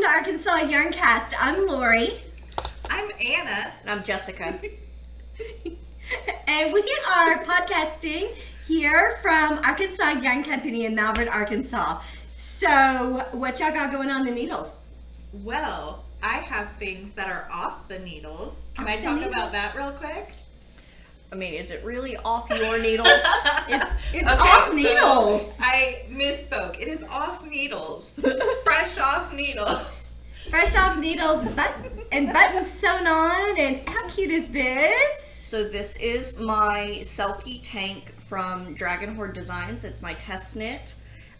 to ArkansasYarnCast. I'm Lorri. I'm Anna. And I'm Jessica. And we are podcasting here from Arkansas Yarn Company in Malvern, Arkansas. So, what y'all got going on the needles? Well, I have things that are off the needles. Can I talk about that real quick? I mean, is it really off your needles? It's off needles. So I misspoke. It is off needles. Fresh off needles. Fresh off needles, buttons sewn on, and how cute is this? So this is my Selkie tank from Dragon Horde Designs. It's my test knit.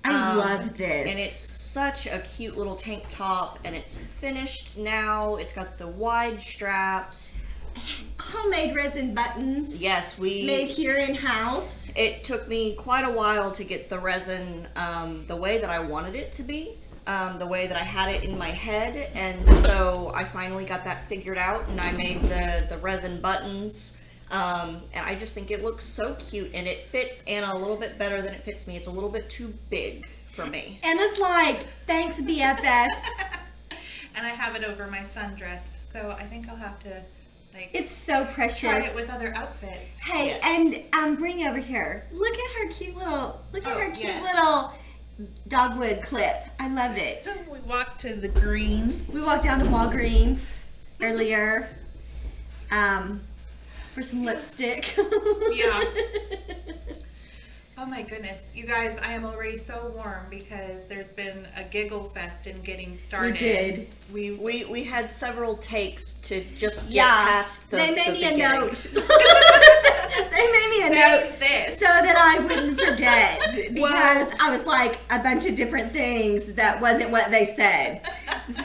I love this. And it's such a cute little tank top, and it's finished now. It's got the wide straps. Homemade resin buttons. Yes, we made here in house. It took me quite a while to get the resin the way that I wanted it to be, the way that I had it in my head, and so I finally got that figured out, and I made the resin buttons, and I just think it looks so cute, and it fits Anna a little bit better than it fits me. It's a little bit too big for me. Anna's like, thanks BFF. And I have it over my sundress, so I think I'll have to it's so precious. Try it with other outfits. Hey, yes. And bring over here. Look at her cute little. Little dogwood clip. I love it. We walked to the Greens. We walked down to Walgreens earlier, for some lipstick. Yeah. Oh my goodness. You guys, I am already so warm because there's been a giggle fest in getting started. We did. We had several takes to just get past the They made me a note. They made me a note so that I wouldn't forget, because I was like a bunch of different things that wasn't what they said.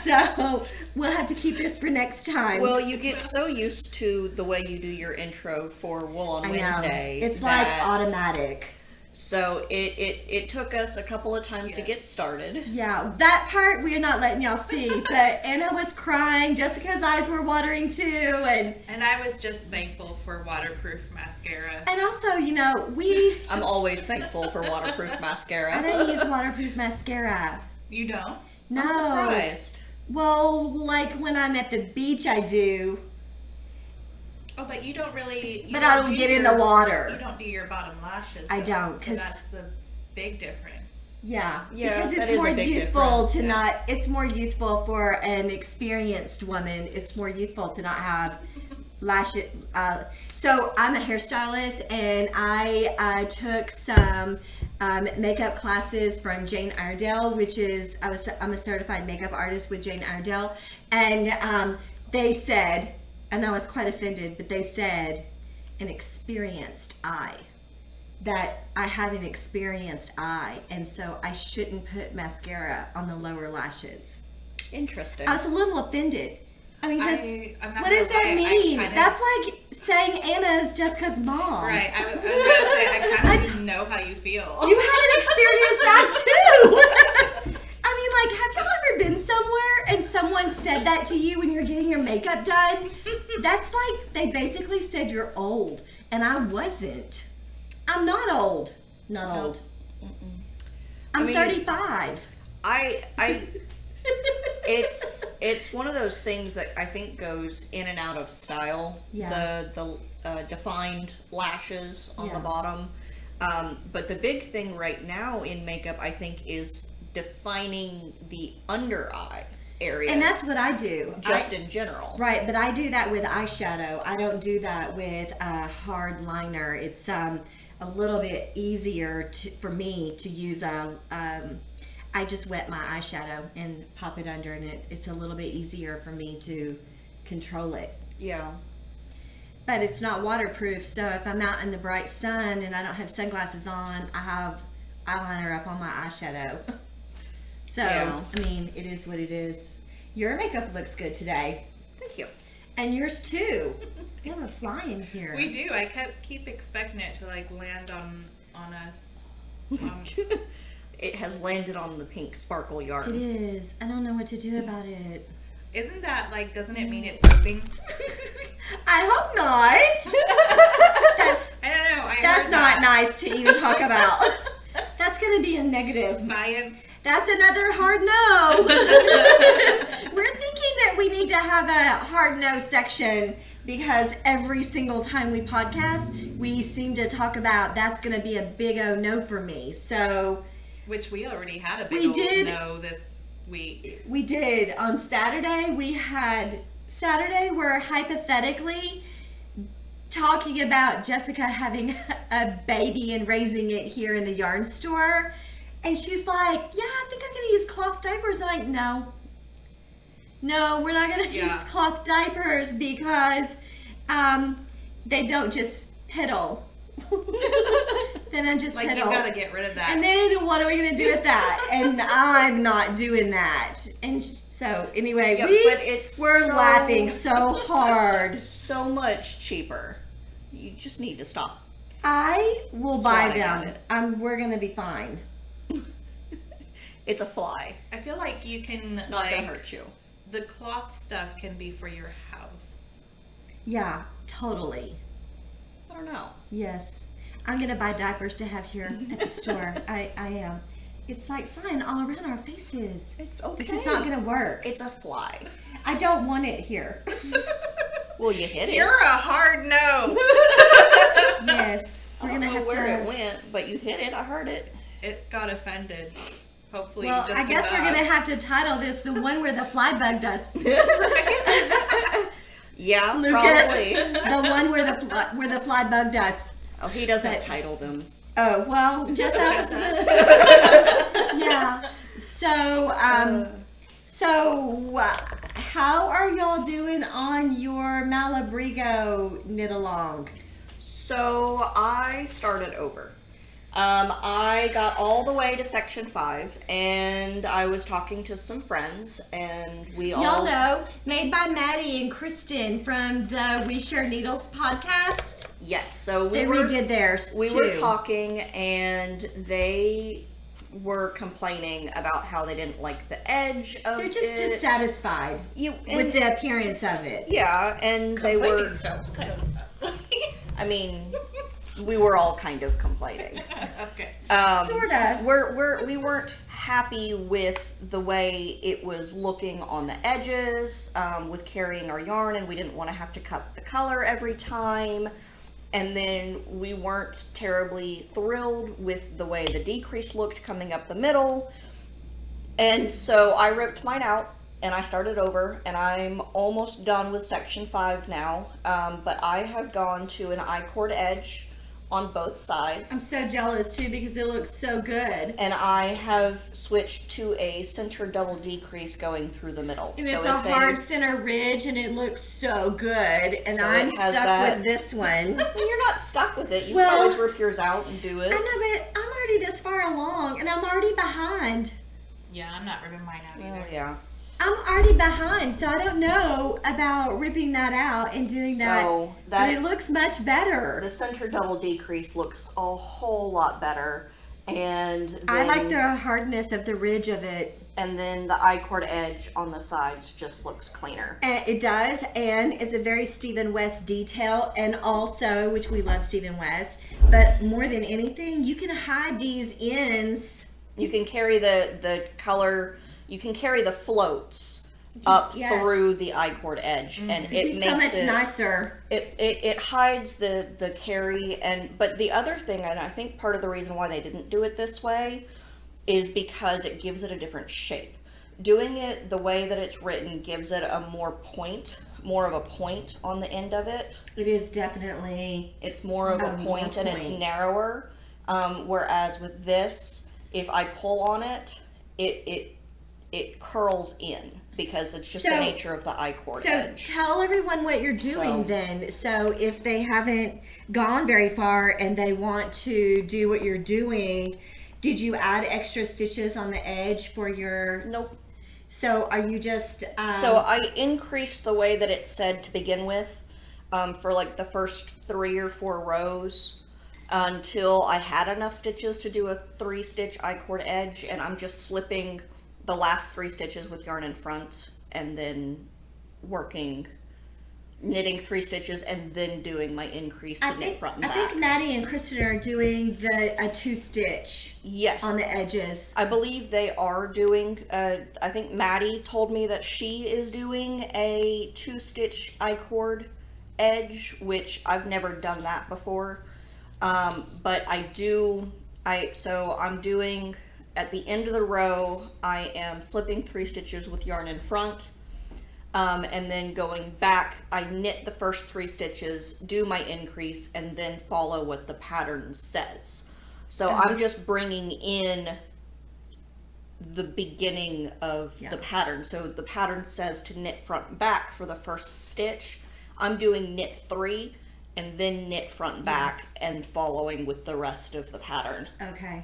So we'll have to keep this for next time. Well, you get so used to the way you do your intro for Wool on Wednesday. It's like automatic. So it took us a couple of times to get started. Yeah, that part we're not letting y'all see, but Anna was crying, Jessica's eyes were watering too, and I was just thankful for waterproof mascara. And also, I'm always thankful for waterproof mascara. I don't use waterproof mascara. You don't? No. I'm surprised. Well, like when I'm at the beach I do. Oh, but you don't really... But I don't get in the water. You don't do your bottom lashes. I don't, because that's the big difference. Yeah, because it's more youthful to not... It's more youthful for an experienced woman. It's more youthful to not have lashes. So I'm a hairstylist, and I took some makeup classes from Jane Iredale, which is... I'm a certified makeup artist with Jane Iredale, and they said... And I was quite offended, but they said an experienced eye. That I have an experienced eye, and so I shouldn't put mascara on the lower lashes. Interesting. I was a little offended. I mean, what does that mean? That's like saying Anna is Jessica's mom. Right. I was going to say, I kind of know how you feel. You had an experienced eye too. I mean, like, have y'all ever been somewhere and someone said that to you when you're getting your makeup done? That's like, they basically said you're old, and I wasn't. I'm not old. Not old. I'm 35. It's one of those things that I think goes in and out of style. Yeah. The defined lashes on the bottom. But the big thing right now in makeup, I think, is defining the under eye area. And that's what I do. In general. Right, but I do that with eyeshadow. I don't do that with a hard liner. It's a little bit easier for me to use I just wet my eyeshadow and pop it under, and it's a little bit easier for me to control it. Yeah. But it's not waterproof, so if I'm out in the bright sun and I don't have sunglasses on, I have eyeliner up on my eyeshadow. So, I mean, it is what it is. Your makeup looks good today. Thank you. And yours too. You have a fly in here. We do. I keep expecting it to land on us. It has landed on the pink sparkle yarn. It is. I don't know what to do about it. Isn't that doesn't it mean it's pooping? I hope not. I don't know. That's not nice to even talk about. That's going going to be a negative. Science. That's another hard no. We're thinking that we need to have a hard no section because every single time we podcast, we seem to talk about that's going to be a big O no for me. So, which we already had a big old no this week. We did. On Saturday, we're hypothetically talking about Jessica having a baby and raising it here in the yarn store. And she's like, yeah, I think I'm going to use cloth diapers. I'm like, no, we're not going to use cloth diapers because they don't just piddle. They don't just piddle. You got to get rid of that. And then what are we going to do with that? And I'm not doing that. And so anyway, we're laughing so hard. So much cheaper. You just need to stop. I will buy them. We're going to be fine. It's a fly. I feel like you can, it's not gonna hurt you. The cloth stuff can be for your house. Yeah, totally. I don't know. Yes. I'm going to buy diapers to have here at the store. I am. It's like flying all around our faces. It's okay. This is not going to work. It's a fly. I don't want it here. Well, you hit it. You're a hard no. Yes. We're going to have where it went, but you hit it. I heard it. It got offended. Hopefully, well, just I guess enough. we're going to have to title this The One Where the Fly Bugged Us. Yeah, Lucas, probably. The one where the fly bugged us. Oh, he doesn't title them. Oh, well, just yeah. So, how are y'all doing on your Malabrigo knit along? So, I started over. I got all the way to section 5, and I was talking to some friends, and y'all know, made by Maddie and Kristen from the We Share Needles podcast. Yes, so they redid theirs. We were talking, and they were complaining about how they didn't like the edge of it. They're just dissatisfied with the appearance of it. Yeah, and they were. I mean. We were all kind of complaining. Okay. Sort of. We weren't happy with the way it was looking on the edges with carrying our yarn, and we didn't want to have to cut the color every time. And then we weren't terribly thrilled with the way the decrease looked coming up the middle. And so I ripped mine out and I started over, and I'm almost done with section 5 now. But I have gone to an I-cord edge on both sides. I'm so jealous too because it looks so good. And I have switched to a center double decrease going through the middle. And it's a hard center ridge and it looks so good. And so I'm stuck with this one. Well, you're not stuck with it. You can always rip yours out and do it. I know, but I'm already this far along and I'm already behind. Yeah, I'm not ripping mine out either. Oh, yeah. I'm already behind, so I don't know about ripping that out and doing that. But it looks much better. The center double decrease looks a whole lot better. And then, I like the hardness of the ridge of it. And then the I-cord edge on the sides just looks cleaner. It does, and it's a very Stephen West detail, and also, which we love Stephen West, but more than anything, you can hide these ends. You can carry the color. You can carry the floats up through the I-cord edge, and it makes so much nicer. It hides the carry, but the other thing, and I think part of the reason why they didn't do it this way, is because it gives it a different shape. Doing it the way that it's written gives it a more of a point on the end of it. It is definitely. It's more of a point, and it's narrower. Whereas with this, if I pull on it, it curls in because it's just the nature of the I-cord edge. So tell everyone what you're doing then. So if they haven't gone very far and they want to do what you're doing, did you add extra stitches on the edge for your... Nope. So are you just... So I increased the way that it said to begin with for like the first 3 or 4 rows until I had enough stitches to do a 3-stitch I-cord edge, and I'm just slipping the last 3 stitches with yarn in front and then working knitting 3 stitches and then doing my increase to knit front and back. I think Maddie and Kristen are doing a 2-stitch. Yes. On the edges. I believe they are doing, I think Maddie told me that she is doing a 2-stitch I-cord edge, which I've never done that before. But so I'm doing, at the end of the row, I am slipping 3 stitches with yarn in front. And then going back, I knit the first 3 stitches, do my increase, and then follow what the pattern says. So I'm just bringing in the beginning of the pattern. So the pattern says to knit front and back for the first stitch. I'm doing knit 3 and then knit front and back and following with the rest of the pattern. Okay.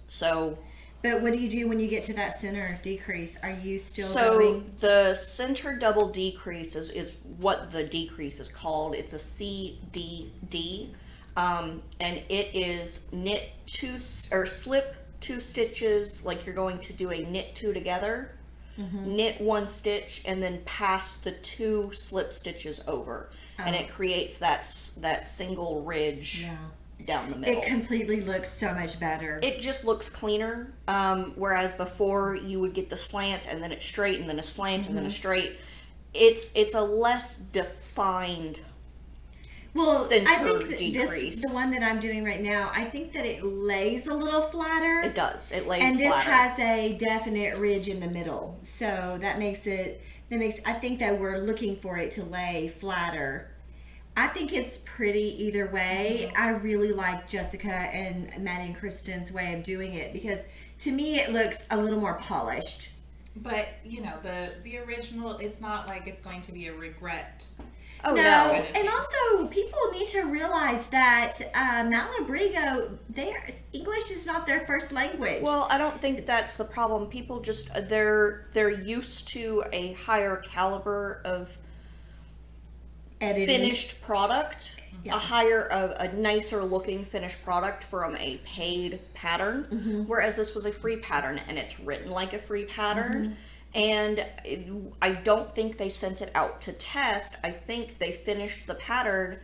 So... But what do you do when you get to that center decrease? Are you still going? So the center double decrease is what the decrease is called. It's a CDD, and it is knit 2 or slip 2 stitches like you're going to do a knit 2 together, knit 1 stitch, and then pass the 2 slip stitches over, and it creates that single ridge. Yeah. Down the middle. It completely looks so much better. It just looks cleaner, whereas before you would get the slant and then it's straight and then a slant and then a straight. It's a less defined center I think decrease. The one that I'm doing right now, I think that it lays a little flatter. It does. It lays flatter. And this flatter. has a definite ridge in the middle. So that makes I think that we're looking for it to lay flatter. I think it's pretty either way. I really like Jessica and Maddie and Kristen's way of doing it because to me it looks a little more polished. But you know, the original, it's not like it's going to be a regret. Oh no. And also people need to realize that Malabrigo, English is not their first language. Well, I don't think that's the problem. People just they're used to a higher caliber of finished product, a nicer looking finished product from a paid pattern, whereas this was a free pattern and it's written like a free pattern. And I don't think they sent it out to test. I think they finished the pattern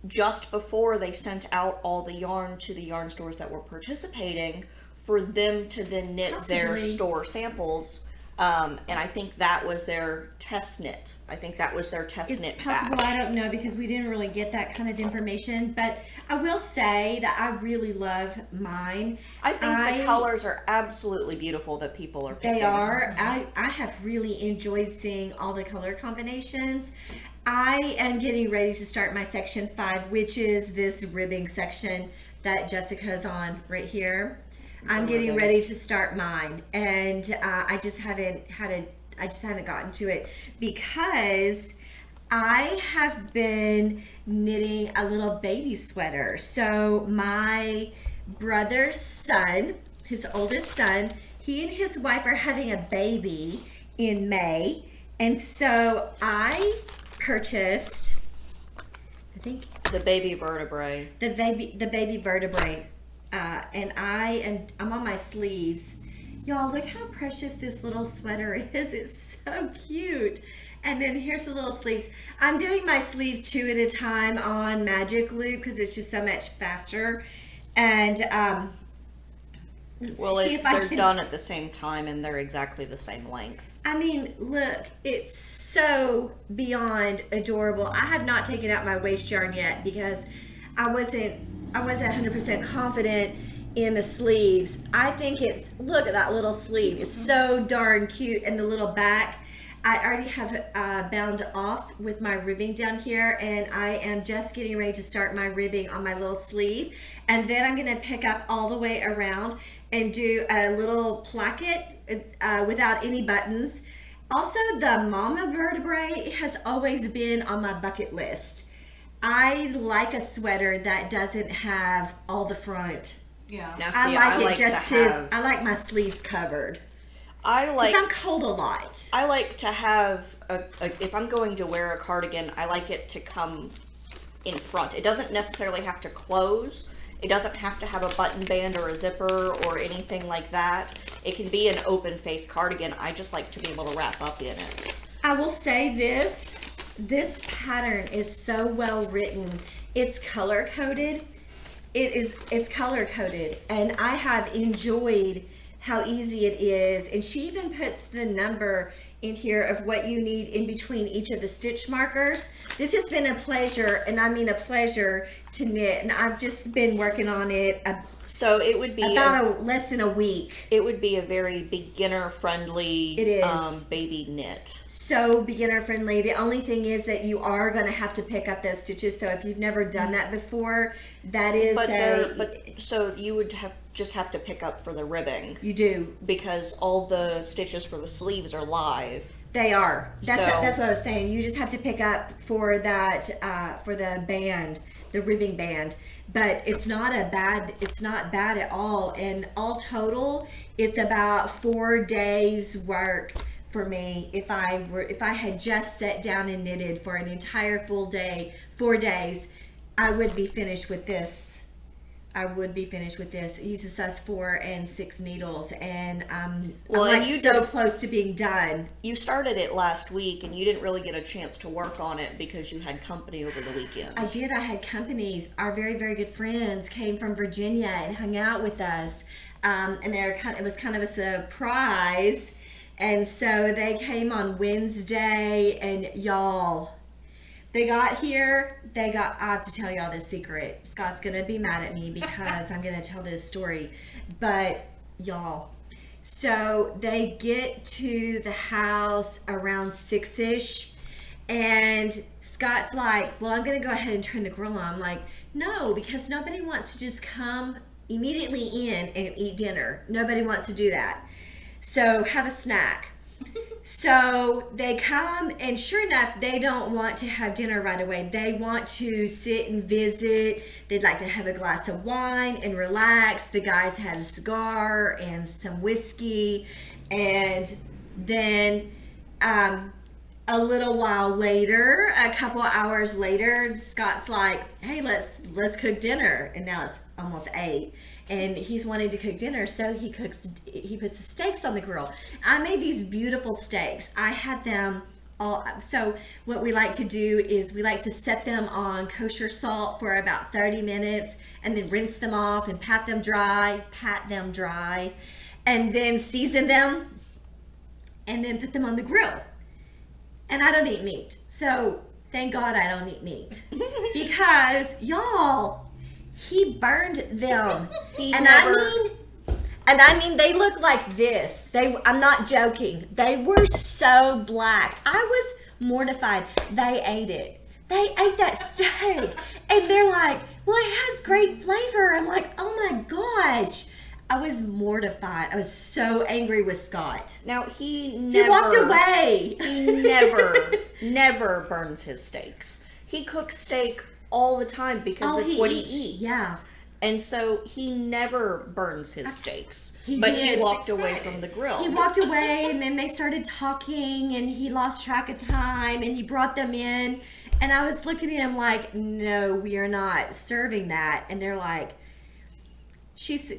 just before they sent out all the yarn to the yarn stores that were participating for them to then knit their store samples. And I think that was their test knit. Knit It's possible. batch. I don't know because we didn't really get that kind of information. But I will say that I really love mine. I think the colors are absolutely beautiful that people are picking. They are. I have really enjoyed seeing all the color combinations. I am getting ready to start my section 5, which is this ribbing section that Jessica's on right here. I'm getting ready to start mine, and I just haven't gotten to it because I have been knitting a little baby sweater. So my brother's son, his oldest son, he and his wife are having a baby in May, and so I purchased, I think, the baby vertebrae. The baby vertebrae. And I'm on my sleeves. Y'all, look how precious this little sweater is. It's so cute. And then here's the little sleeves. I'm doing my sleeves 2 at a time on magic loop because it's just so much faster. And they're done at the same time and they're exactly the same length. I mean, look, it's so beyond adorable. I have not taken out my waste yarn yet because I wasn't 100% confident in the sleeves. I think look at that little sleeve. It's so darn cute. And the little back, I already have bound off with my ribbing down here, and I am just getting ready to start my ribbing on my little sleeve. And then I'm gonna pick up all the way around and do a little placket without any buttons. Also, the mama vertebrae has always been on my bucket list. I like a sweater that doesn't have all the front. Yeah. Now, see, I like my sleeves covered. Because I'm cold a lot. I like to have if I'm going to wear a cardigan, I like it to come in front. It doesn't necessarily have to close. It doesn't have to have a button band or a zipper or anything like that. It can be an open face cardigan. I just like to be able to wrap up in it. I will say this. This pattern is so well written. It's color coded. It's color coded, and I have enjoyed how easy it is. And she even puts the number in here of what you need in between each of the stitch markers. This has been a pleasure, and I mean a pleasure to knit, and I've just been working on it so it would be about less than a week. It would be a very beginner friendly It is. Baby knit. So beginner friendly. The only thing is that you are going to have to pick up those stitches, so if you've never done that before, that is so you would just have to pick up for the ribbing. You do. Because all the stitches for the sleeves are live. They are. That's what I was saying. You just have to pick up for that for the band, the ribbing band. But it's not bad at all. And all total, it's about 4 days work for me. If I had just sat down and knitted for an entire full day, 4 days, I would be finished with this. It uses size 4 and 6 needles, and I'm so close to being done. You started it last week, and you didn't really get a chance to work on it because you had company over the weekend. I did. I had companies. Our very, very good friends came from Virginia and hung out with us, and it was kind of a surprise. And so they came on Wednesday, and y'all, they got here. I have to tell y'all this secret. Scott's going to be mad at me because I'm going to tell this story. But y'all, so they get to the house around 6-ish, and Scott's like, well, I'm going to go ahead and turn the grill on. I'm like, no, because nobody wants to just come immediately in and eat dinner. Nobody wants to do that. So have a snack. So they come, and sure enough, they don't want to have dinner right away. They want to sit and visit. They'd like to have a glass of wine and relax. The guys had a cigar and some whiskey. And then a little while later, a couple hours later, Scott's like, hey, let's cook dinner. And now it's almost 8. And he's wanting to cook dinner, so he puts the steaks on the grill. I made these beautiful steaks. I had them all. So what we like to do is we like to set them on kosher salt for about 30 minutes, and then rinse them off and pat them dry, and then season them, and then put them on the grill. And I don't eat meat, so thank God I don't eat meat. Because y'all, he burned them. I mean they look like this. I'm not joking. They were so black. I was mortified. They ate it. They ate that steak. And they're like, well, it has great flavor. I'm like, oh my gosh. I was mortified. I was so angry with Scott. Now he walked away. He never burns his steaks. He cooks steak all the time because it's what he eats. Yeah. And so he never burns his steaks. He walked away from the grill. He walked away, and then they started talking, and he lost track of time, and he brought them in, and I was looking at him like, no, we are not serving that. And they're like,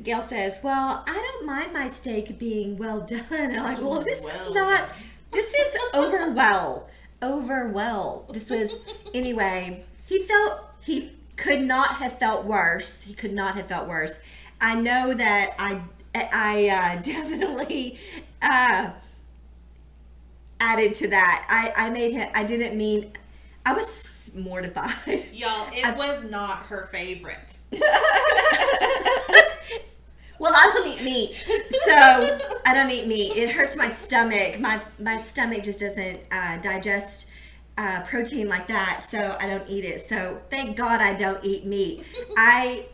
Gail says, well, I don't mind my steak being well done. And I'm like, well, this is over well. This was, anyway, he could not have felt worse. I know that I definitely added to that. I made him, I was mortified. Y'all, it was not her favorite. Well, I don't eat meat, so I don't eat meat. It hurts my stomach. My stomach just doesn't digest protein like that, so I don't eat it. So thank God I don't eat meat. I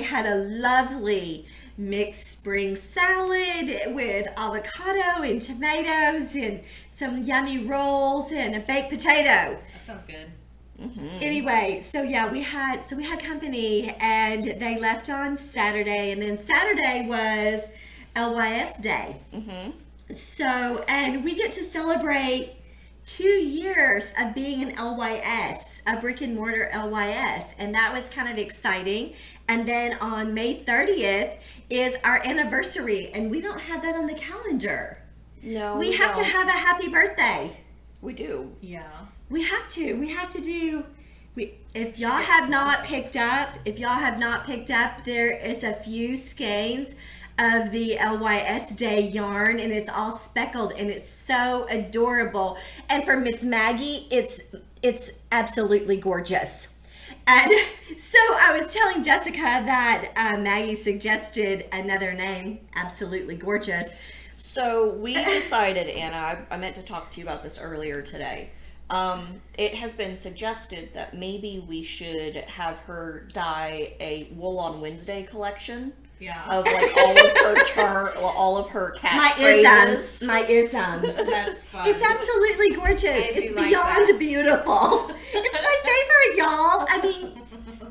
had a lovely mixed spring salad with avocado and tomatoes and some yummy rolls and a baked potato. That sounds good. Mm-hmm. Anyway, so yeah, we had company, and they left on Saturday, and then Saturday was LYS Day. Mm-hmm. So, and we get to celebrate 2 years of being an LYS, a brick and mortar LYS, and that was kind of exciting. And then on May 30th is our anniversary, and we don't have that on the calendar. No, we have to have a happy birthday. We do. Yeah. We have to do. If y'all have not picked up, there is a few skeins of the LYS Day yarn, and it's all speckled, and it's so adorable. And for Miss Maggie, it's absolutely gorgeous. And so I was telling Jessica that Maggie suggested another name, absolutely gorgeous. So we decided, Anna, I meant to talk to you about this earlier today. It has been suggested that maybe we should have her dye a Wool on Wednesday collection. Yeah. Of like all of her catchphrases. My isms. That's fun. It's absolutely gorgeous. It's beyond beautiful. It's my favorite, y'all. I mean,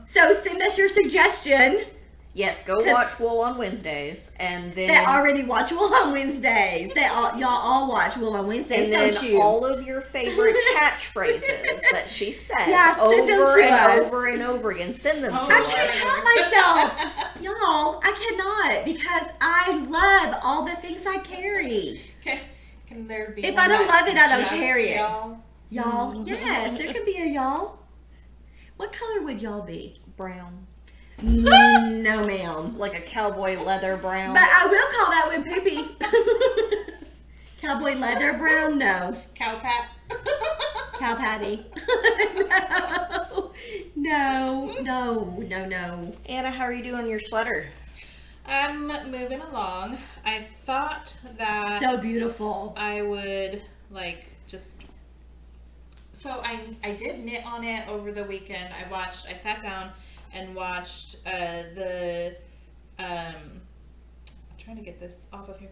so send us your suggestion. Yes, go watch Wool on Wednesdays, and then they already watch Wool on Wednesdays. Y'all all watch Wool on Wednesdays, and then don't you? all of your favorite catchphrases that she says over and over again. Send them to us. I can't help myself, y'all. I cannot, because I love all the things I carry. Can there be? If I don't love it, I don't carry it. Y'all. Y'all, yes, there could be a y'all. What color would y'all be? Brown. No, ma'am. Like a cowboy leather brown. But I will call that one poopy. Cowboy leather brown? No. Cow pat. Cow patty. No. Anna, how are you doing on your sweater? I'm moving along. I thought that so beautiful. I would so I did knit on it over the weekend. I sat down and watched I'm trying to get this off of here.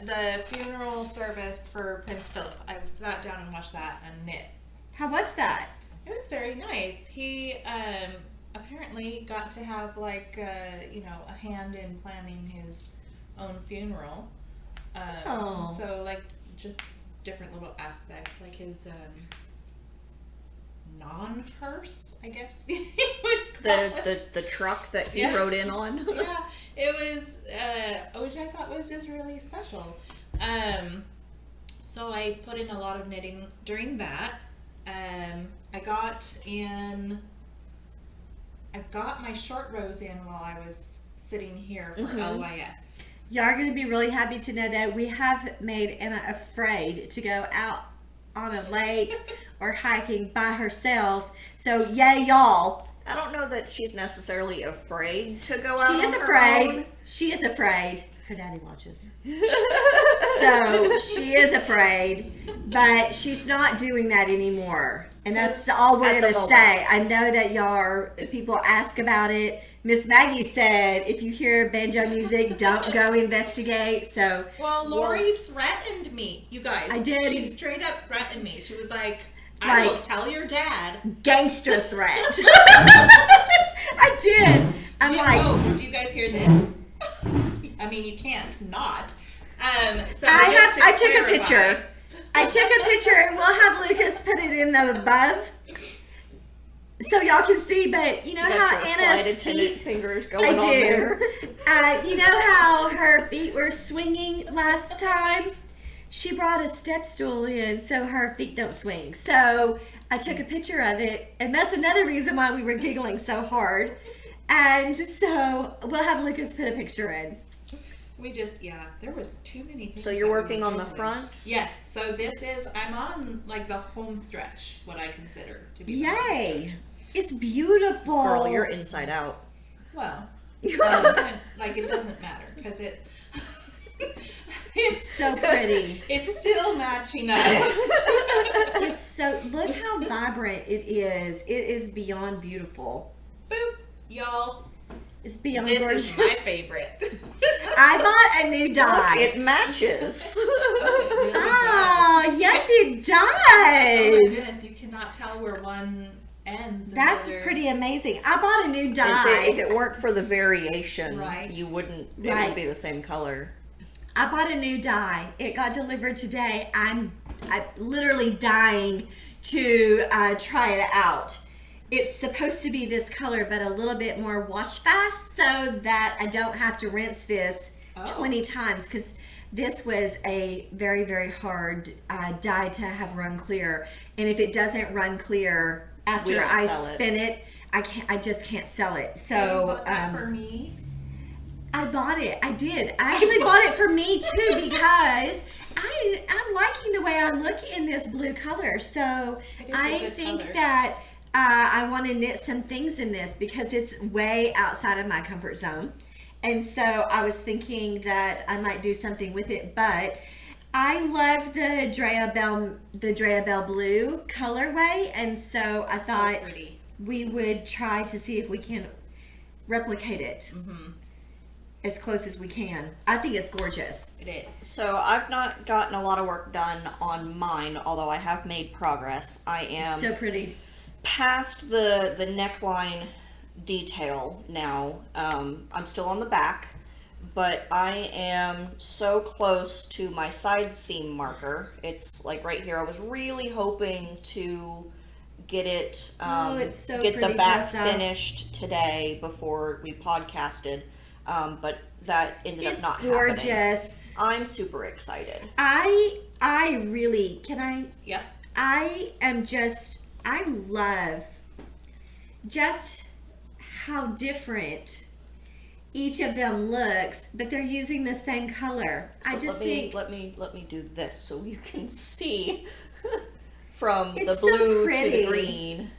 The funeral service for Prince Philip. I sat down and watched that and knit. How was that? It was very nice. He apparently got to have a hand in planning his own funeral. So just different little aspects, like his non-hearse, I guess you would call it. The truck that he rode in on. Yeah, it was, which I thought was just really special. So I put in a lot of knitting during that. I got my short rows in while I was sitting here for LYS. Y'all are going to be really happy to know that we have made Anna afraid to go out on a lake or hiking by herself. So yay, y'all. I don't know that she's necessarily afraid to go out. She is on afraid. Her own. She is afraid. Her daddy watches. So she is afraid, but she's not doing that anymore. And that's all we're going to say. I know that people ask about it. Miss Maggie said, if you hear banjo music, don't go investigate. So, well, Lorri threatened me, you guys. I did. She straight up threatened me. She was like, I will tell your dad. Gangster threat. I did. Do you guys hear this? I mean, you can't not. I took a picture. And we'll have Lucas put it in the above, so y'all can see. But you know how Anna's fingers going on there. You know how her feet were swinging last time? She brought a step stool in so her feet don't swing. So I took a picture of it, and that's another reason why we were giggling so hard. And so we'll have Lucas put a picture in. There was too many things. So you're working on the front? Yes. So I'm on the home stretch, what I consider to be. Yay! It's beautiful. Girl, you're inside out. Well, it doesn't matter because it's so pretty. It's still matching up. It's so, look how vibrant it is. It is beyond beautiful. Boop, y'all. It's beyond this gorgeous. This is my favorite. I bought a new dye. Look, it matches. Really yes it does. Oh my goodness, you cannot tell where one ends. That's pretty amazing. I bought a new dye. If it weren't for the variation, right. You wouldn't, it would be the same color. I bought a new dye. It got delivered today. I'm literally dying to try it out. It's supposed to be this color, but a little bit more wash fast so that I don't have to rinse this 20 times because this was a very, very hard dye to have run clear. And if it doesn't run clear after I spin it, I just can't sell it. So you bought that for me? I bought it. I did. I actually bought it for me too because I'm liking the way I look in this blue color. So I think color. That I want to knit some things in this because it's way outside of my comfort zone. And so I was thinking that I might do something with it, but I love the Drea Bell blue colorway, and so I thought we would try to see if we can replicate it as close as we can. I think it's gorgeous. It is. So I've not gotten a lot of work done on mine, although I have made progress. I am so pretty. Past the neckline detail now. I'm still on the back, but I am so close to my side seam marker. It's like right here. I was really hoping to get it, get the back finished today before we podcasted, but that ended up not happening. It's gorgeous. I'm super excited. I really, can I? Yeah. I love just how different each of them looks, but they're using the same color. So I just think let me do this so you can see from the blue to the green.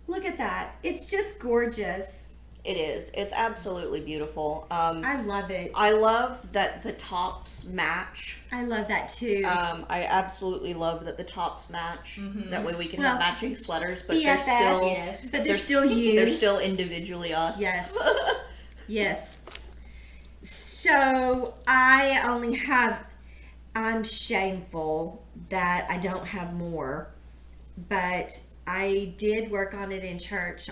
Look at that. It's just gorgeous. It is. It's absolutely beautiful. I love it. I love that the tops match. I love that too. I absolutely love that the tops match. That way we can have matching sweaters, but BFF, they're still you. They're still individually us. Yes. Yes. So I'm shameful that I don't have more, but I did work on it in church.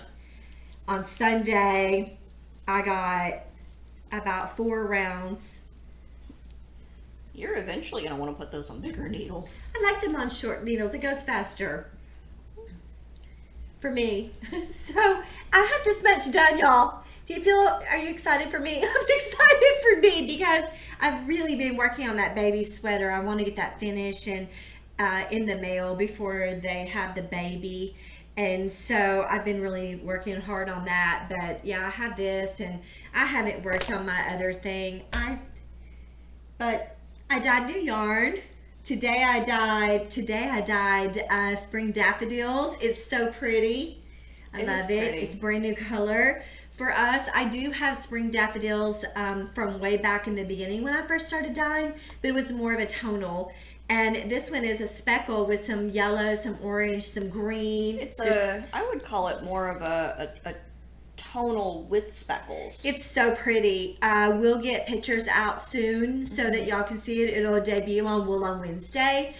On Sunday, I got about 4 rounds. You're eventually going to want to put those on bigger needles. I like them on short needles. It goes faster. For me. So, I had this much done, y'all. Are you excited for me? I'm excited for me because I've really been working on that baby sweater. I want to get that finished and in the mail before they have the baby. And so I've been really working hard on that. But yeah, I have this and I haven't worked on my other thing. But I dyed new yarn. Today I dyed spring daffodils. It's so pretty. I love it. It's a brand new color. For us, I do have spring daffodils from way back in the beginning when I first started dyeing, but it was more of a tonal. And this one is a speckle with some yellow, some orange, some green. I would call it more of a tonal with speckles. It's so pretty. We'll get pictures out soon so that y'all can see it. It'll debut on Wool on Wednesday.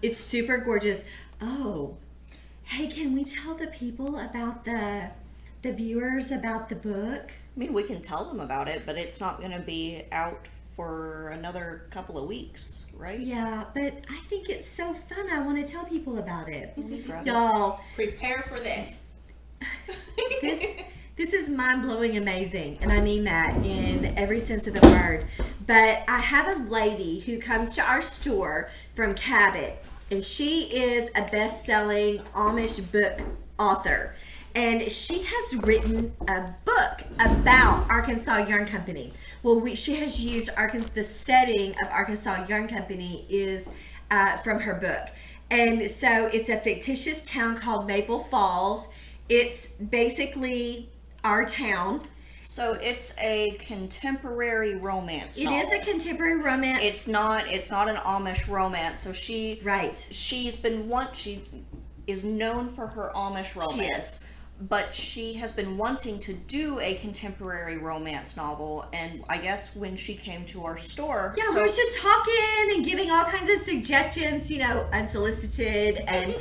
It's super gorgeous. Oh, hey, can we tell the people about the viewers about the book? I mean, we can tell them about it, but it's not going to be out for another couple of weeks, right? Yeah, but I think it's so fun. I want to tell people about it. Y'all, prepare for this. This is mind-blowing amazing, and I mean that in every sense of the word. But I have a lady who comes to our store from Cabot, and she is a best-selling Amish book author. And she has written a book about Arkansas Yarn Company. Well, she has used the setting of Arkansas Yarn Company is from her book. And so it's a fictitious town called Maple Falls. It's basically our town. So it's a contemporary romance novel. It is a contemporary romance. It's not an Amish romance. So she is known for her Amish romance. She is. But she has been wanting to do a contemporary romance novel, and I guess when she came to our store... Yeah, we were just talking and giving all kinds of suggestions, unsolicited, and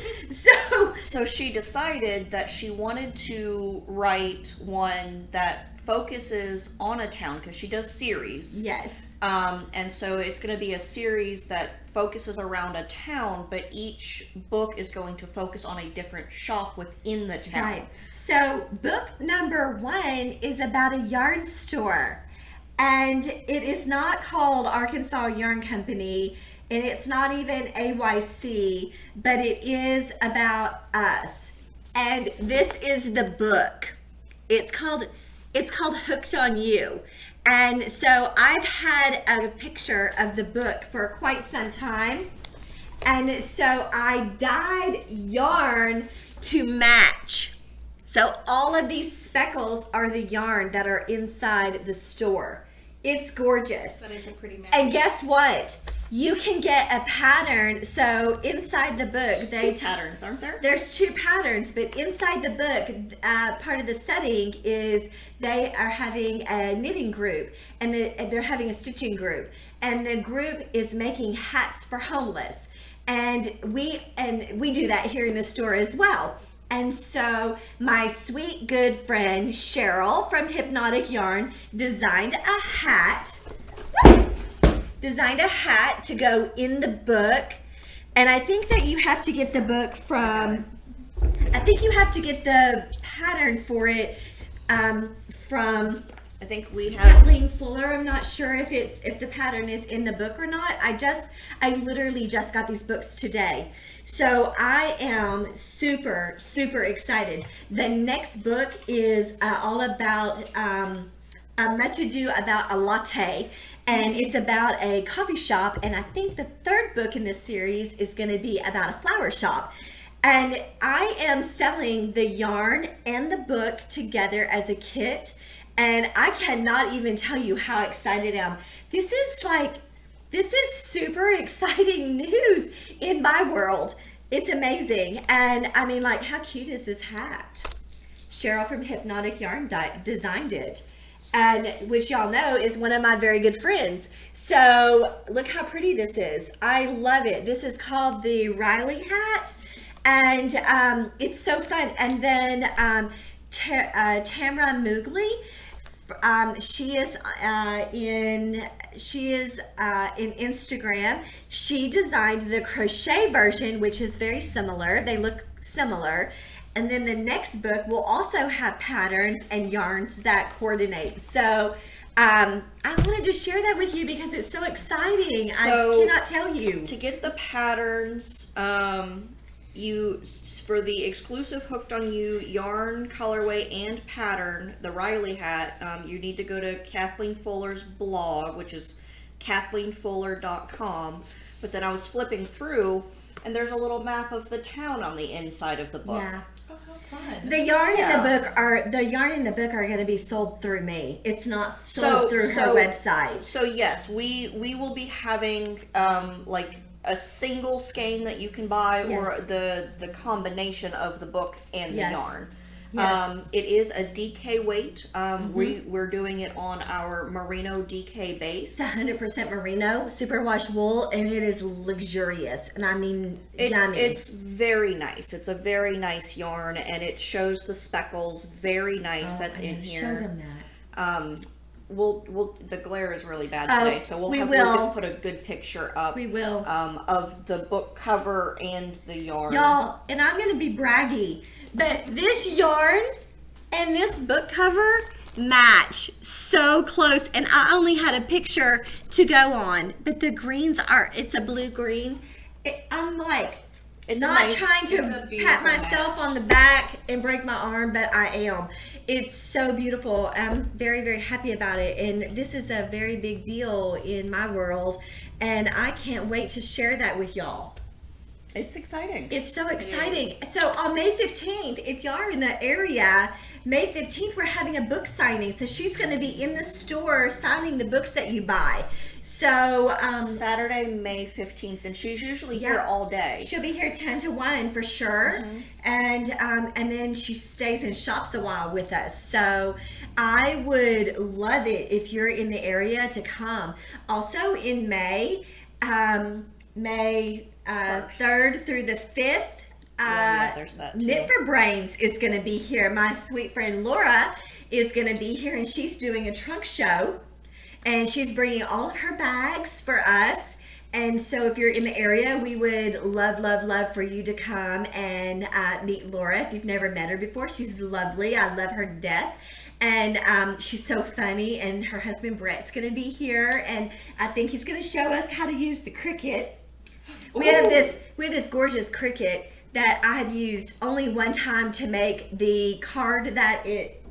So she decided that she wanted to write one that focuses on a town, because she does series. Yes. And so it's going to be a series that focuses around a town, but each book is going to focus on a different shop within the town. Right. So book number 1 is about a yarn store. And it is not called Arkansas Yarn Company, and it's not even AYC, but it is about us. And this is the book. It's called Hooked on You. And so I've had a picture of the book for quite some time. And so I dyed yarn to match. So all of these speckles are the yarn that are inside the store. It's gorgeous. That is a pretty match. And guess what? You can get a pattern. So inside the book, Two patterns, aren't there? There's 2 patterns, but inside the book, part of the setting is they are having a knitting group, and they're having a stitching group, and the group is making hats for homeless, and we do that here in the store as well. And so my sweet good friend Cheryl from Hypnotic Yarn designed a hat to go in the book. And I think that you have to get the book from, I think you have to get the pattern for it from, I think we have Kathleen Fuller. I'm not sure if the pattern is in the book or not. I literally just got these books today. So I am super, super excited. The next book is all about Much Ado About a Latte, and it's about a coffee shop, and I think the 3rd book in this series is going to be about a flower shop. And I am selling the yarn and the book together as a kit, and I cannot even tell you how excited I am. This is super exciting news in my world. It's amazing. And I mean, like, how cute is this hat? Cheryl from Hypnotic Yarn designed it, and which y'all know is one of my very good friends. So look how pretty this is. I love it. This is called the Riley hat, and it's so fun. And then Tamara Moogly, she is in Instagram. She designed the crochet version, which is very similar. They look similar. And then the next book will also have patterns and yarns that coordinate. So I wanted to share that with you because it's so exciting. So, I cannot tell you. To get the patterns, for the exclusive Hooked on You yarn, colorway, and pattern, the Riley hat, you need to go to Kathleen Fuller's blog, which is KathleenFuller.com. But then I was flipping through, and there's a little map of the town on the inside of the book. Yeah. Oh, how fun. The yarn in the book are going to be sold through me. It's not sold through her website. So yes, we will be having like a single skein that you can buy, or the combination of the book and the yarn. Yes. It is a DK weight. We're doing it on our merino DK base. It's 100% merino, superwash wool, and it is luxurious. And I mean, yummy. It's very nice. It's a very nice yarn, and it shows the speckles very nice. That's in here. Show them that. We'll the glare is really bad today, so we'll just put a good picture up. We will. Of the book cover and the yarn. Y'all, and I'm going to be braggy, but this yarn and this book cover match so close, and I only had a picture to go on, but the greens it's a blue green. I'm like, It's not nice. trying to pat myself on the back and break my arm, but I am. It's so beautiful. I'm very, very happy about it. And this is a very big deal in my world. And I can't wait to share that with y'all. It's exciting. It's so exciting. So on May 15th, if y'all are in the area, May 15th, we're having a book signing. So she's going to be in the store signing the books that you buy. So Saturday, May 15th, and she's usually here all day. She'll be here 10 to 1 for sure. And then she stays and shops a while with us. So I would love it if you're in the area to come. Also in May, May 3rd through the 5th, there's that too. Knit for Brains is going to be here. My sweet friend Laura is going to be here, and she's doing a trunk show. And she's bringing all of her bags for us. And so if you're in the area, we would love, love, love for you to come and meet Laura. If you've never met her before, she's lovely. I love her to death. And she's so funny, and her husband Brett's going to be here, and I think he's going to show us how to use the Cricut. We have this gorgeous Cricut that I have used only one time to make the card that it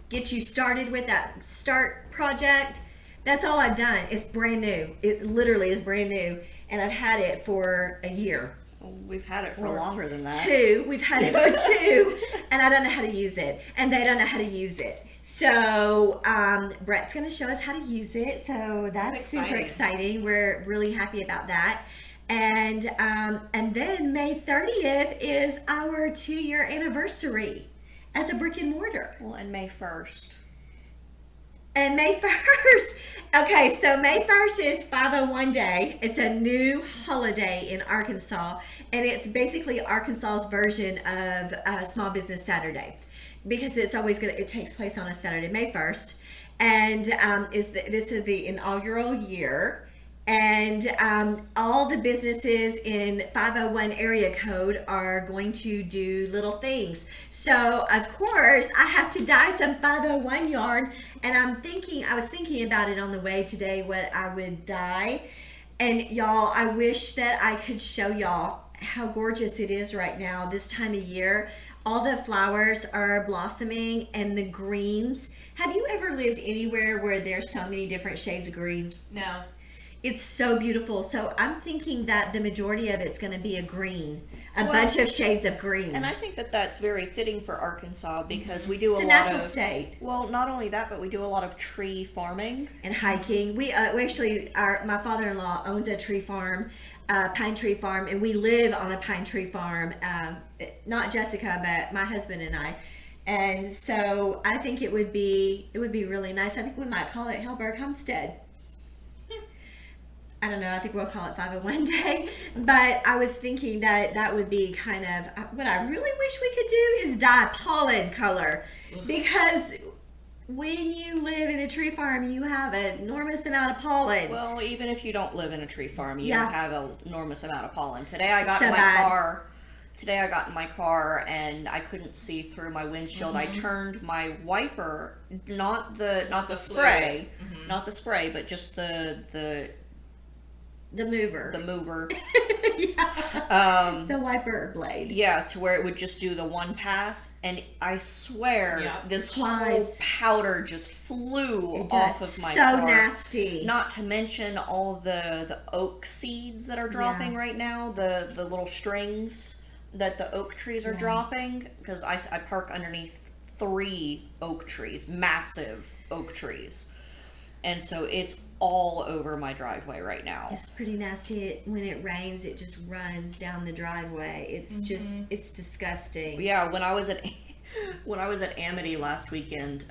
gets you started with, that start project. That's all I've done. It's brand new. It literally is brand new, and I've had it for a year. We've had it for longer than that. We've had it for 2, and I don't know how to use it, and they don't know how to use it. So Brett's going to show us how to use it. So that's super exciting. We're really happy about that. And then May 30th is our 2-year anniversary as a brick and mortar. Well, and May 1st. And May 1st. Okay, so May 1st is 501 Day. It's a new holiday in Arkansas, and it's basically Arkansas's version of Small Business Saturday, because it's always it takes place on a Saturday, May 1st, and this is the inaugural year. And all the businesses in 501 area code are going to do little things. So of course I have to dye some 501 yarn, and I was thinking about it on the way today, what I would dye. And y'all, I wish that I could show y'all how gorgeous it is right now this time of year. All the flowers are blossoming, and the greens. Have you ever lived anywhere where there's so many different shades of green? No. It's so beautiful. So I'm thinking that the majority of it's going to be a green, bunch of shades of green. And I think that that's very fitting for Arkansas, because we do it's a a lot natural of state. Well, not only that, but we do a lot of tree farming And hiking. We actually, my father-in-law owns a tree farm, pine tree farm, and we live on a pine tree farm. Not Jessica, but my husband and I. And so I think it would be really nice. I think we might call it Hellberg Homestead. I don't know, I think we'll call it 501 Day, but I was thinking that would be kind of, what I really wish we could do is dye pollen color, because when you live in a tree farm, you have an enormous amount of pollen. Well, even if you don't live in a tree farm, you Yeah. have an enormous amount of pollen. Today I got So in my bad. car. Today I got in my car and I couldn't see through my windshield. I turned my wiper, not the spray, not the spray, but just the mover. the mover. Yeah. The wiper blade. Yeah, to where it would just do the one pass, and I swear this whole Flies. powder just flew It off does. of my So car. nasty. Not to mention all the oak seeds that are dropping right now, the little strings that the oak trees are dropping, because I park underneath 3 oak trees, massive oak trees. And so it's all over my driveway right now. It's pretty nasty. When it rains, it just runs down the driveway. It's just, it's disgusting. Yeah, when I was at Amity last weekend,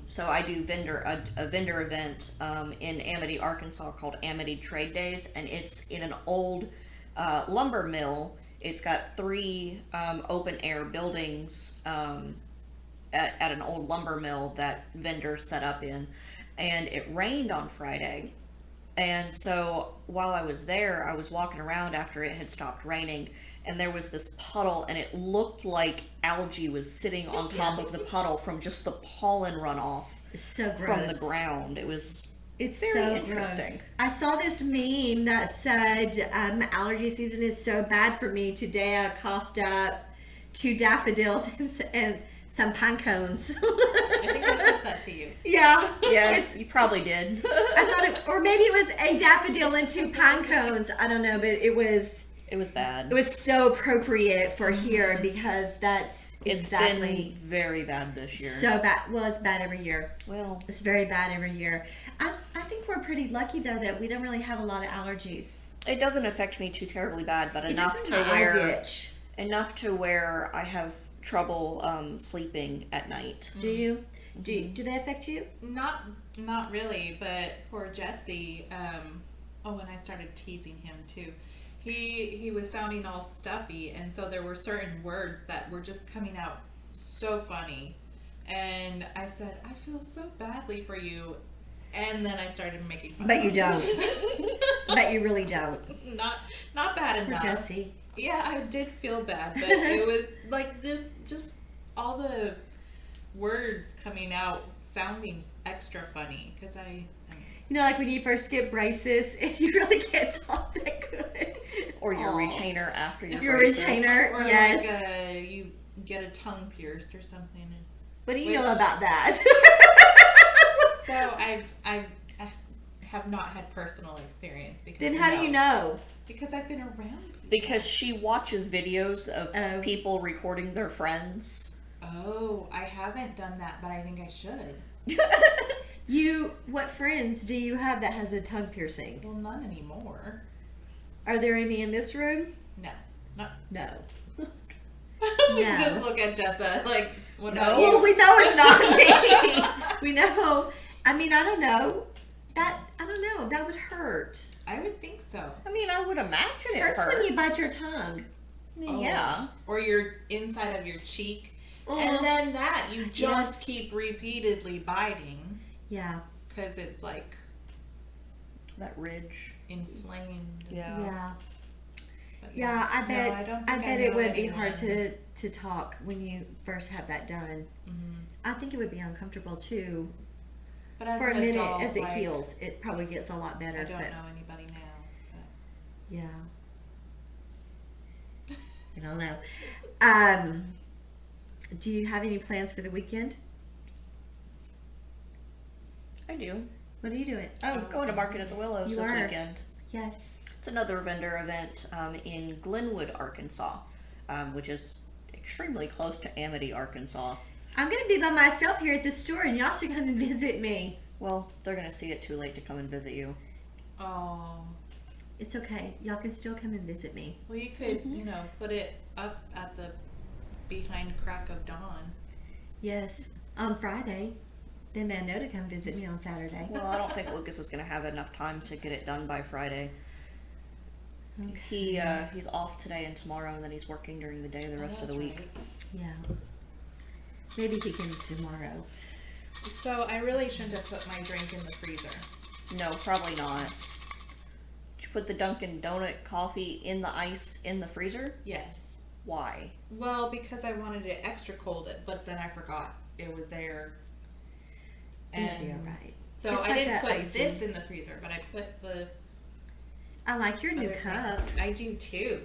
so I do a vendor event in Amity, Arkansas, called Amity Trade Days, and it's in an old lumber mill. It's got 3 open air buildings at an old lumber mill that vendors set up in. And it rained on Friday, and so while I was there, I was walking around after it had stopped raining, and there was this puddle, and it looked like algae was sitting on top of the puddle from just the pollen runoff It's so gross. from the ground. It's Very so interesting. Gross. I saw this meme that said allergy season is so bad for me. Today I coughed up 2 daffodils and some pine cones. I think I sent that to you. Yeah. Yeah, you probably did. I thought or maybe it was a daffodil and 2 pine cones. I don't know, but it was bad. It was so appropriate for here, because It's been very bad this year. So bad. Well, it's bad every year. Well, It's very bad every year. I think we're pretty lucky, though, that we don't really have a lot of allergies. it doesn't affect me too terribly bad, but enough It to doesn't where itch. I have trouble sleeping at night. Do you? Do they affect you? Not really, but poor Jesse. When I started teasing him too, he was sounding all stuffy, and so there were certain words that were just coming out so funny, and I said, I feel so badly for you, and then I started making fun. But of you him. don't. But you really don't. Not bad For enough. words coming out sounding extra funny because You know, like when you first get braces and you really can't talk that good. Or your retainer after your braces. Retainer, or yes. like you get a tongue pierced or something. What do you know about that? So I have not had personal experience. Because then how do you know? Because I've been around people. Because she watches videos of people recording their friends. Oh, I haven't done that, but I think I should. What friends do you have that has a tongue piercing? Well, none anymore. Are there any in this room? No. No. We just look at Jessa like, what about Well, you? we know it's not me. We know. I mean, I don't know. I don't know. That would hurt. I would think so. I mean, I would imagine it Hurts hurts when you bite your tongue. Yeah. Or your inside of your cheek. Oh. And then that, you just keep repeatedly biting. Yeah. Because it's like that ridge. Inflamed. Yeah. But Yeah, I bet. No, I don't I think bet I it know would be anyone. hard to talk when you first have that done. Mm-hmm. I think it would be uncomfortable too. But as For a an minute, adult, as it like, heals, it probably gets a lot better. I don't but know anybody now. But. yeah. I don't know. Do you have any plans for the weekend? I do. What are you doing? Oh, going to Market at the Willows You this are. weekend. Yes. It's another vendor event in Glenwood, Arkansas, which is extremely close to Amity, Arkansas. I'm going to be by myself here at the store, and y'all should come and visit me. Well, they're going to see it too late to come and visit you. Oh. It's okay. Y'all can still come and visit me. Well, you could, put it up at the behind crack of dawn. Yes. On Friday. Then they know to come visit me on Saturday. Well, I don't think Lucas is going to have enough time to get it done by Friday. Okay. He's off today and tomorrow, and then he's working during the day the rest of the week. Right. Yeah. Maybe he can tomorrow. So I really shouldn't have put my drink in the freezer. No, probably not. Did you put the Dunkin' Donut coffee in the ice in the freezer? Yes. Why? Well, because I wanted it extra cold, but then I forgot it was there. It'll be alright. So It's I like didn't that put icing. this in the freezer, but I put the I like your new other cup. thing. I do too.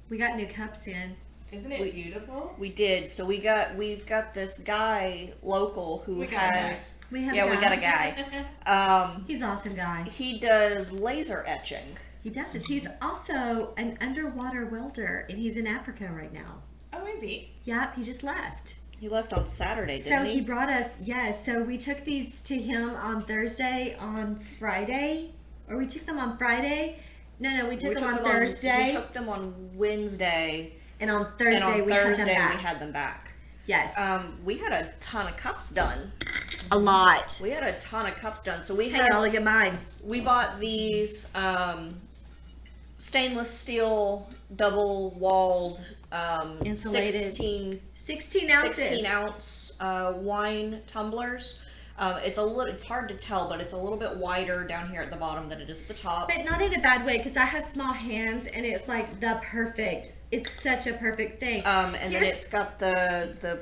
We got new cups in. Isn't it beautiful? We did. So we've got this guy local who We got a has We have we got a guy. He's an awesome guy. He does laser etching. He does. He's also an underwater welder, and he's in Africa right now. Oh, is he? Yep, he just left. He left on Saturday, So didn't he he? brought us, so we took these to him on Thursday, on Friday, or we took them on Friday. No, we took them on Thursday, We took them on Wednesday. and on Thursday and on we Thursday had them back. Yes. We had a ton of cups done. A lot. We had a ton of cups done. So we Hey, had y'all, look at mine. we bought these stainless steel double-walled Insulated. 16 ounces. 16 ounce wine tumblers. It's hard to tell, but it's a little bit wider down here at the bottom than it is at the top. But not in a bad way, because I have small hands, and it's like it's such a perfect thing. And then Here's- it's got the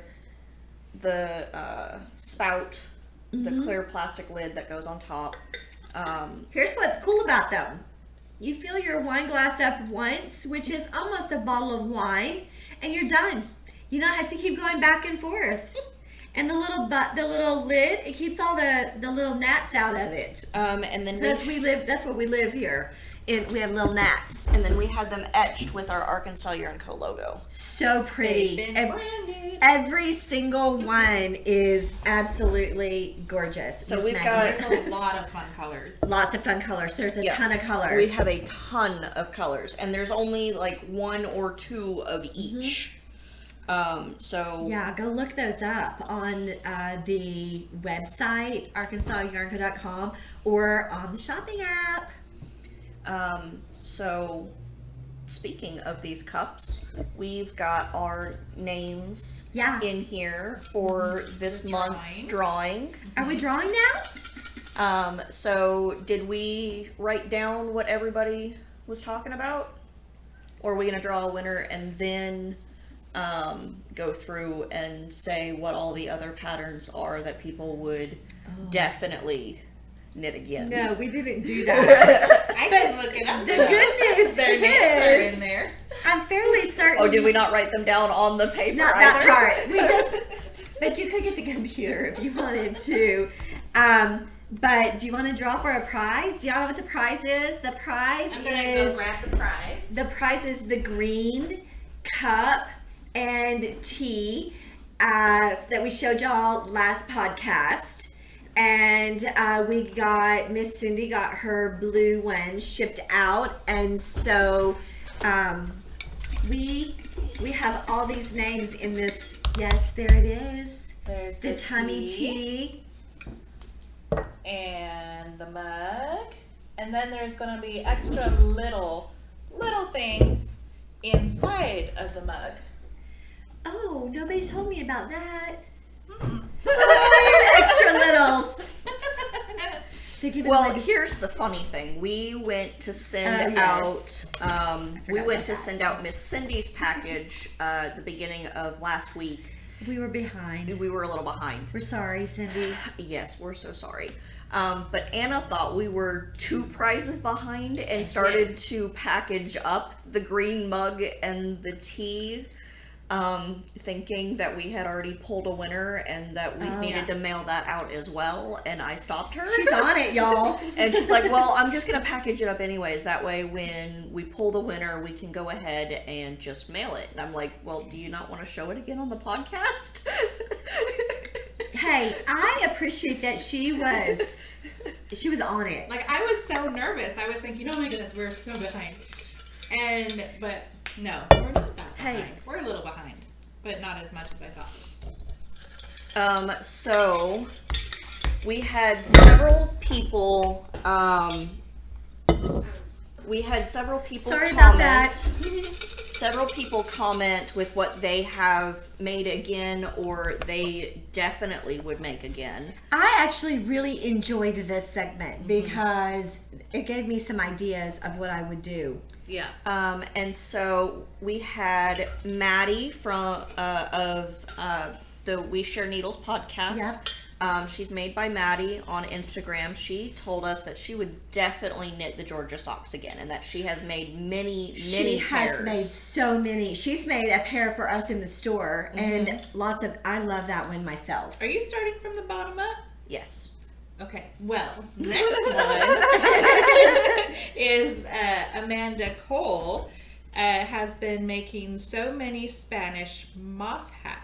spout, the clear plastic lid that goes on top. Here's what's cool about them. You fill your wine glass up once, which is almost a bottle of wine, and you're done. You don't have to keep going back and forth. And the little lid, it keeps all the little gnats out of it. And then So that's what we live here. And we have little gnats. and then we had them etched with our Arkansas Yarn Co. logo. So pretty. They've been branded. Every single one is absolutely gorgeous. So Miss we've Maggie. got- There's a lot of fun colors. Lots of fun colors. There's a Yeah. ton of colors. We have a ton of colors, and there's only like one or two of each. So Yeah, go look those up on the website, ArkansasYarnCo.com, or on the shopping app. So speaking of these cups, we've got our names Yeah. in here for this The month's drawing. Are we drawing now? So did we write down what everybody was talking about? Or are we going to draw a winner and then go through and say what all the other patterns are that people would definitely knit again. No, we didn't do that. I can look it up. The good news Their names are in is, there. I'm fairly certain. Oh, did we not write them down on the paper? Not either? that part. We just, but you could get the computer if you wanted to. But do you want to draw for a prize? Do y'all know what the prize is? The prize I'm gonna is go grab the prize. the prize is the green cup and tea that we showed y'all last podcast. And we got, Miss Cindy got her blue one shipped out, and so we have all these names in this. Yes, there it is. There's The tummy tea. And the mug. And then there's gonna be extra little things inside of the mug. Oh, nobody told me about that. Hmm. Extra littles. They're giving Well, away this- here's the funny thing. We went to send yes. out we forgot went about to that. send out Miss Cindy's package the beginning of last week. we were behind. We were a little behind. We're sorry, Cindy. Yes, we're so sorry. But Anna thought we were 2 prizes behind and started to package up the green mug and the tea, thinking that we had already pulled a winner and that we needed to mail that out as well. And I stopped her. She's on it, y'all. And she's like, well, I'm just going to package it up anyways. That way when we pull the winner, we can go ahead and just mail it. And I'm like, well, do you not want to show it again on the podcast? Hey, I appreciate that she was on it. Like, I was so nervous. I was thinking, oh my goodness, we're so behind. But no, we're not that behind. Hey. We're a little behind, but not as much as I thought. So we had several people, Sorry about that. Several people comment with what they have made again or they definitely would make again. I actually really enjoyed this segment because it gave me some ideas of what I would do. Yeah. And so we had Maddie from of the We Share Needles podcast. Yep. She's made by Maddie on Instagram. She told us that she would definitely knit the Georgia socks again, and that she has made many She pairs. has made so many. She's made a pair for us in the store, and lots of. I love that one myself. Are you starting from the bottom up? Yes. Okay. Well, next one is Amanda Cole has been making so many Spanish moss hats.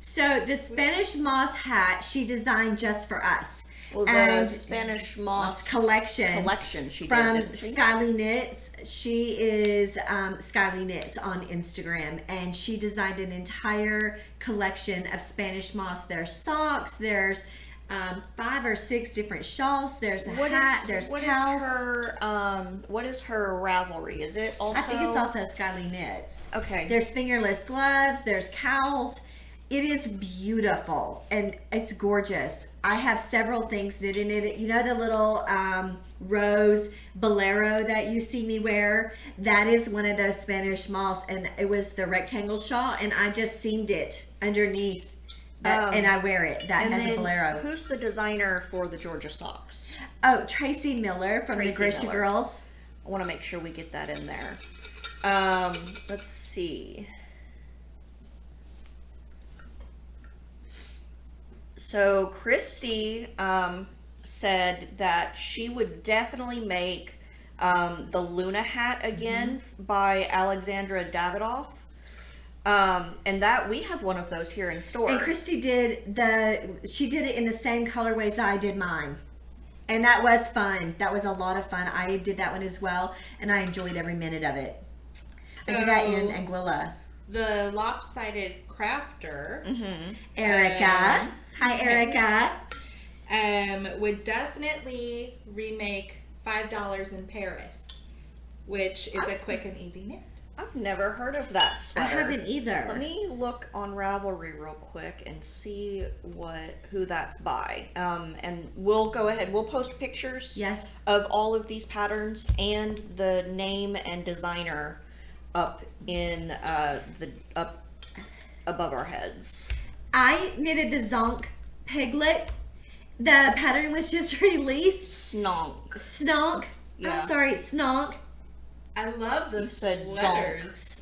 So the Spanish moss hat she designed just for us. Well, the And Spanish moss collection she from did, didn't she? Skyly Knits. She is Skyly Knits on Instagram, and she designed an entire collection of Spanish moss. There's socks. There's 5 or 6 different shawls. There's a hat. There's KALs. What is her Ravelry? Is it also? I think it's also Skyly Knits. Okay. There's fingerless gloves. There's KALs. It is beautiful and it's gorgeous. I have several things knitted in it. You know the little rose bolero that you see me wear? That is one of those Spanish moss, and it was the rectangle shawl, and I just seamed it underneath and I wear it as a bolero. Who's the designer for the Georgia socks? Oh, Tracy Miller from Tracy the Grisha Miller. Girls. I want to make sure we get that in there. Let's see. So Christy said that she would definitely make the Luna hat again by Alexandra Davidoff. And that we have one of those here in store. And Christy did it in the same colorways I did mine. And that was fun. That was a lot of fun. I did that one as well, and I enjoyed every minute of it. I did that in Anguilla. The lopsided crafter, Erica. Hi, Erica. would definitely remake $5 in Paris, which is a quick and easy knit. I've never heard of that I sweater. haven't either. Let me look on Ravelry real quick and see who that's by. And we'll go ahead. We'll post pictures Yes. of all of these patterns and the name and designer up in the up above our heads. I knitted the Zonk piglet. The pattern was just released. Snonk. Yeah. I'm sorry, Snonk. I love the You said letters.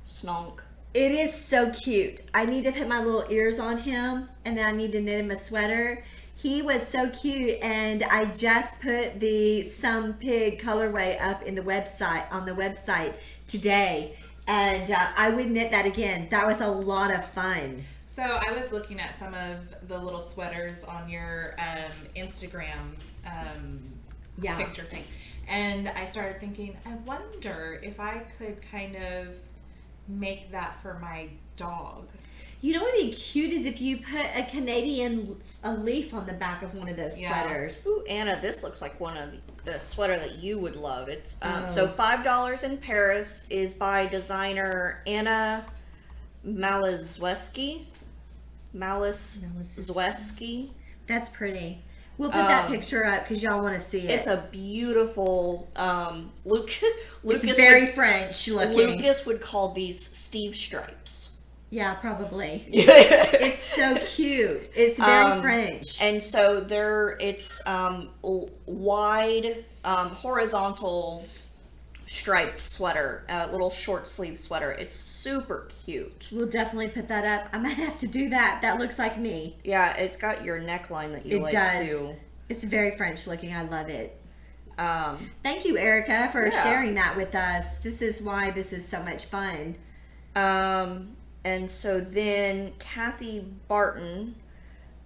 Snonk. It is so cute. I need to put my little ears on him, and then I need to knit him a sweater. He was so cute, and I just put the Some Pig colorway up in the website on the website today, and I would knit that again. That was a lot of fun. So I was looking at some of the little sweaters on your Instagram picture thing, and I started thinking, I wonder if I could kind of make that for my dog. You know what would be cute is if you put a Canadian leaf on the back of one of those sweaters. Ooh, Anna, this looks like one of the sweater that you would love. It's so $5 in Paris is by designer Anna Malazweski. That's pretty. We'll put that picture up because y'all want to see it. It's a beautiful Lucas. It's very French looking. Lucas would call these Steve stripes. Yeah, probably. It's so cute. It's very French. And so it's wide horizontal striped sweater, little short sleeve sweater. It's super cute. We'll definitely put that up. I might have to do that. That looks like me. Yeah, it's got your neckline that you like too. It's very French looking. I love it. Thank you, Erica, for sharing that with us. This is why this is so much fun. And so then Kathy Barton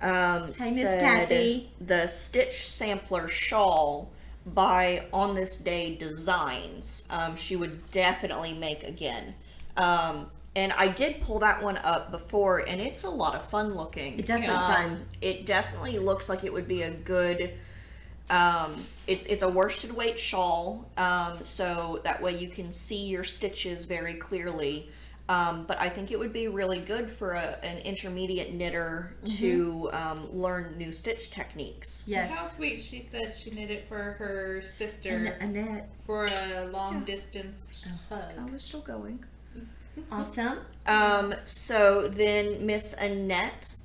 Miss Kathy. The Stitch Sampler shawl by On This Day Designs. She would definitely make again. And I did pull that one up before, and it's a lot of fun looking. It does look fun. It definitely looks like it would be a good. It's a worsted weight shawl, so that way you can see your stitches very clearly. But I think it would be really good for an intermediate knitter to learn new stitch techniques. Yes. How sweet. She said she knit it for her sister Annette. For a long distance hug. I was still going. Awesome. So then Miss Annette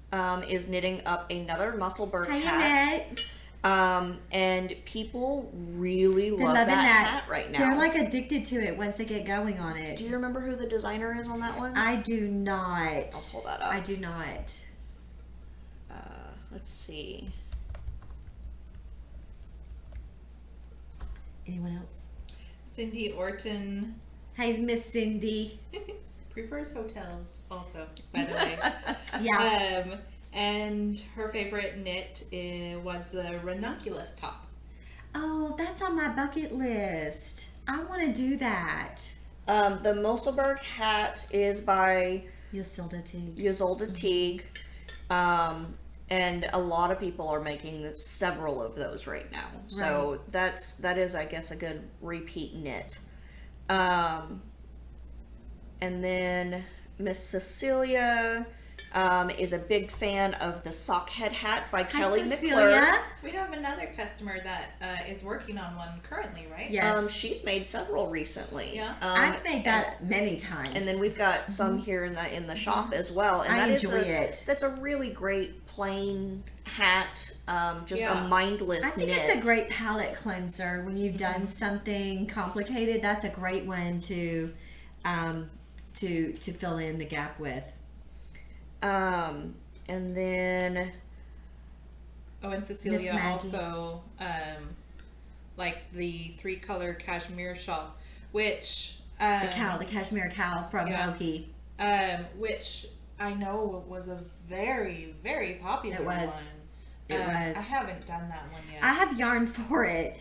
is knitting up another Musselburgh hat. Annette. And people really love that hat right now. They're like addicted to it once they get going on it. Do you remember who the designer is on that one? I do not. I'll pull that up. I do not. Let's see. Anyone else? Cindy Orton. Hi, Miss Cindy. Prefers hotels also, by the way. Yeah. And her favorite knit was the ranunculus top. Oh, that's on my bucket list. I want to do that. The Musselburgh hat is by Ysolda Teague. And a lot of people are making several of those right now. So that is, I guess, a good repeat knit. And then Miss Cecilia is a big fan of the sock head hat by Kelly McClure. We have another customer that is working on one currently, right? Yes. She's made several recently. Yeah. I've made that many times. And then we've got some here in the shop as well. And I enjoy it. That's a really great plain hat, just a mindless I think knit. it's a great palette cleanser when you've done something complicated. That's a great one to fill in the gap with. And then and Cecilia also like the 3-color cashmere shawl, which the cashmere cowl from Hokie. Which I know was a very, very popular one. It was. I haven't done that one yet. I have yarn for it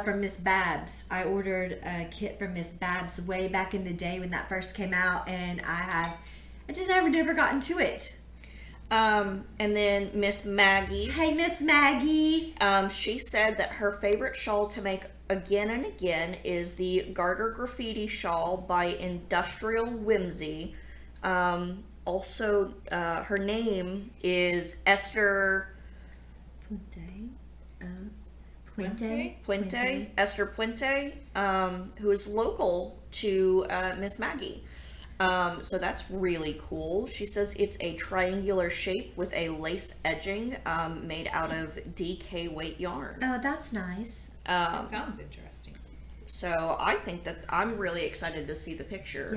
from Miss Babs. I ordered a kit from Miss Babs way back in the day when that first came out, and I just never gotten to it. And then Miss Maggie. Hey, Miss Maggie. She said that her favorite shawl to make again and again is the Garter Graffiti shawl by Industrial Whimsy. Also, her name is Esther Puente. Esther Puente, who is local to Miss Maggie. So that's really cool. She says it's a triangular shape with a lace edging made out of DK weight yarn. Oh, that's nice. That sounds interesting. So I think that I'm really excited to see the picture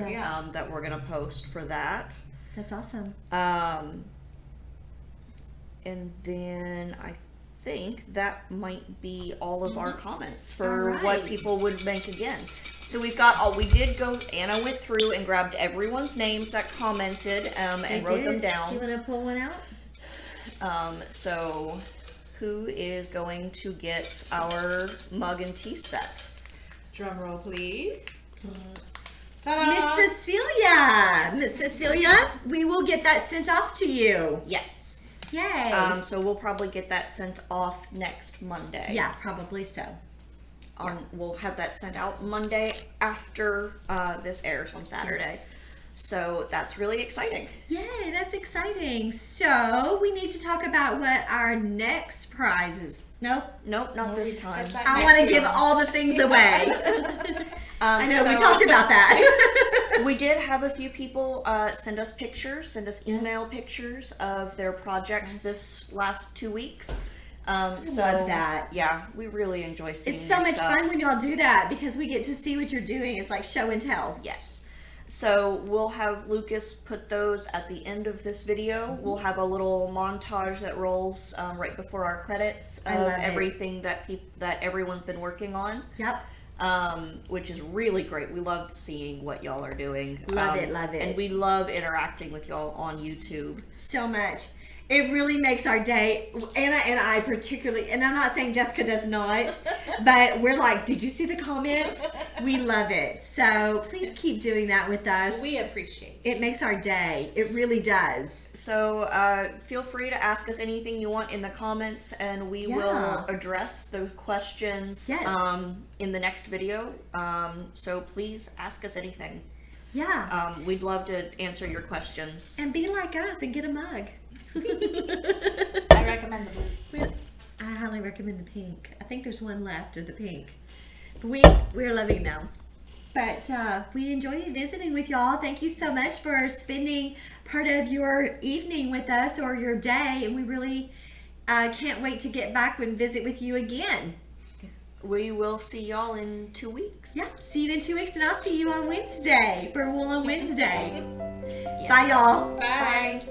that we're going to post for that. That's awesome. And then I think that might be all of our comments for what people would make again. So we've got Anna went through and grabbed everyone's names that commented and wrote them down. Do you want to pull one out? So who is going to get our mug and tea set? Drum roll, please. Ta-da! Miss Cecilia! Miss Cecilia, we will get that sent off to you. Yes. Yay! So we'll probably get that sent off next Monday. Yeah, probably so. We'll have that sent out Monday after this airs on Saturday. Yes. So that's really exciting. Yay, that's exciting. So we need to talk about what our next prize is. Nope, not this time. I want to give all the things away. I know, we talked about that. We did have a few people send us email pictures of their projects this last 2 weeks. So love that. Yeah, we really enjoy seeing it's so much stuff. fun when y'all do that because we get to see what you're doing. It's like show and tell. Yes. So we'll have Lucas put those at the end of this video. We'll have a little montage that rolls right before our credits of everything that everyone's been working on. Yep. Which is really great. We love seeing what y'all are doing. Love it. And we love interacting with y'all on YouTube. So much. It really makes our day. Anna and I particularly, and I'm not saying Jessica does not, but we're like, did you see the comments? We love it. So please keep doing that with us. We appreciate it. It makes our day. It really does. So feel free to ask us anything you want in the comments, and we will address the questions in the next video. So please ask us anything. Yeah. We'd love to answer your questions. And be like us and get a mug. I recommend the blue. I highly recommend the pink. I think there's one left of the pink. But we're loving them. But we enjoy visiting with y'all. Thank you so much for spending part of your evening with us or your day. And we really can't wait to get back and visit with you again. We will see y'all in 2 weeks. Yeah, see you in 2 weeks. And I'll see you on Wednesday for Wool on Wednesday. Bye, y'all. Bye.